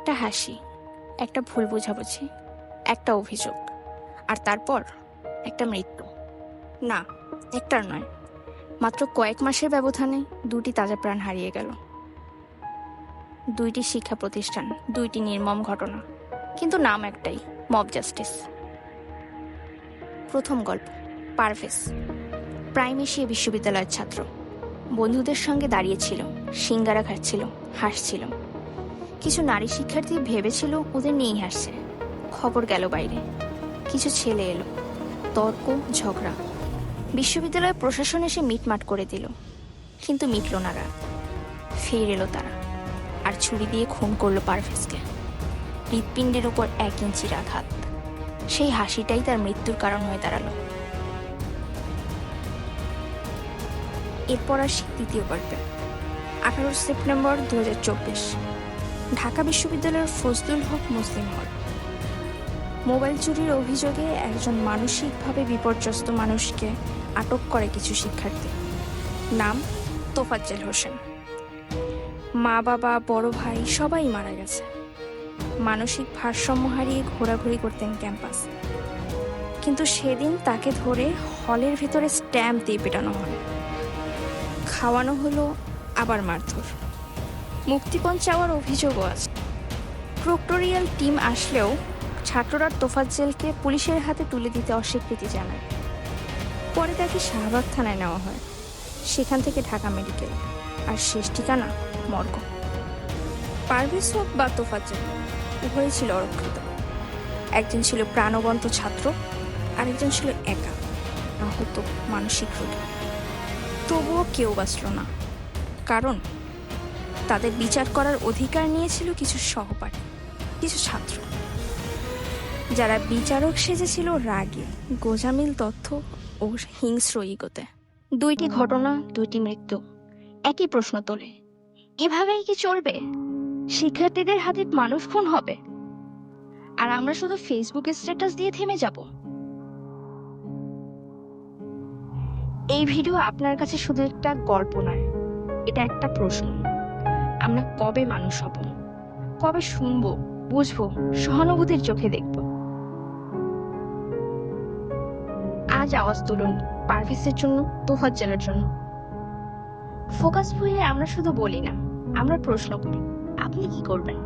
একটা হাসি, একটা ভুল বোঝাবুঝি, একটা অভিযোগ, আর তারপর একটা মৃত্যু। না, একটার নয়, মাত্র কয়েক মাসের ব্যবধানে দুটি তাজা প্রাণ হারিয়ে গেল। দুইটি শিক্ষা প্রতিষ্ঠান, দুইটি নির্মম ঘটনা, কিন্তু নাম একটাই, মব জাস্টিস। প্রথম গল্প, পারভেজ প্রাইম এশিয়া বিশ্ববিদ্যালয়ের ছাত্র। বন্ধুদের সঙ্গে দাঁড়িয়েছিল, সিঙ্গারা খাচ্ছিল, হাসছিল। কিছু নারী শিক্ষার্থী ভেবেছিল ওদের নিয়েই হাসছে। খবর গেল বাইরে, কিছু ছেলে এলো, তর্ক, ঝগড়া। বিশ্ববিদ্যালয় প্রশাসন এসে মিটমাট করে দিল, কিন্তু মিটল না রাগ। ফের এলো তারা, আর ছুরি দিয়ে খুন করলো পারভেজকে। হৃৎপিণ্ডের উপর 1 ইঞ্চির আঘাত। সেই হাসিটাই তার মৃত্যুর কারণ হয়ে দাঁড়ালো। এরপর আসি দ্বিতীয় গল্পে। 18 সেপ্টেম্বর 2024, ঢাকা বিশ্ববিদ্যালয়ের ফজলুল হক মুসলিম হল। মোবাইল চুরির অভিযোগে একজন মানসিকভাবে বিপর্যস্ত মানুষকে আটক করে কিছু শিক্ষার্থী। নাম তোফাজ্জল হোসেন। মা বাবা, বড় ভাই সবাই মারা গেছে। মানসিক ভারসাম্য হারিয়ে ঘোরাঘুরি করতেন ক্যাম্পাস। কিন্তু সেদিন তাকে ধরে হলের ভেতরে স্ট্যাম্প দিয়ে পেটানো হয়। খাওয়ানো হলো, আবার মারধর। মুক্তিপণ চাওয়ার অভিযোগও আছে। প্রক্টোরিয়াল টিম আসলেও ছাত্ররা তোফাজ্জেলকে পুলিশের হাতে তুলে দিতে অস্বীকৃতি জানায়। পরে তাকে শাহবাগ থানায় নেওয়া হয়, সেখান থেকে ঢাকা মেডিকেল, আর শেষ ঠিকানা মর্গ। পারভেজ হোক বা তোফাজ্জেল, উভয়ই ছিল অরক্ষিত। একজন ছিল প্রাণবন্ত ছাত্র, আরেকজন ছিল একা, আহত মানসিক রোগী। তবুও কেউ বাঁচল না, কারণ তাদের বিচার করার অধিকার নিয়েছিল কিছু সহপাঠী, কিছু ছাত্র, যারা বিচারক সেজেছিল রাগে, গোজামিল তথ্য ও হিংস্র ইগোতে। দুইটি ঘটনা, দুইটি মৃত্যু, একই প্রশ্ন তোলে, এভাবেই কি চলবে? শিক্ষার্থীদের হাতে মানুষ খুন হবে, আর আমরা শুধু ফেসবুকে স্ট্যাটাস দিয়ে থেমে যাব? এই ভিডিও আপনার কাছে শুধু একটা গল্প নয়, এটা একটা প্রশ্ন। আমরা কবে মানুষ হব? কবে শুনবো, বুঝবো, সহানুভূতির চোখে দেখব? আজ আওয়াজ তুলুন, পারভেজের জন্য, তোফাজ্জলের জন্য। ফোকাস বইয়ে আমরা শুধু বলি না, আমরা প্রশ্ন করি। আপনি কি করবেন?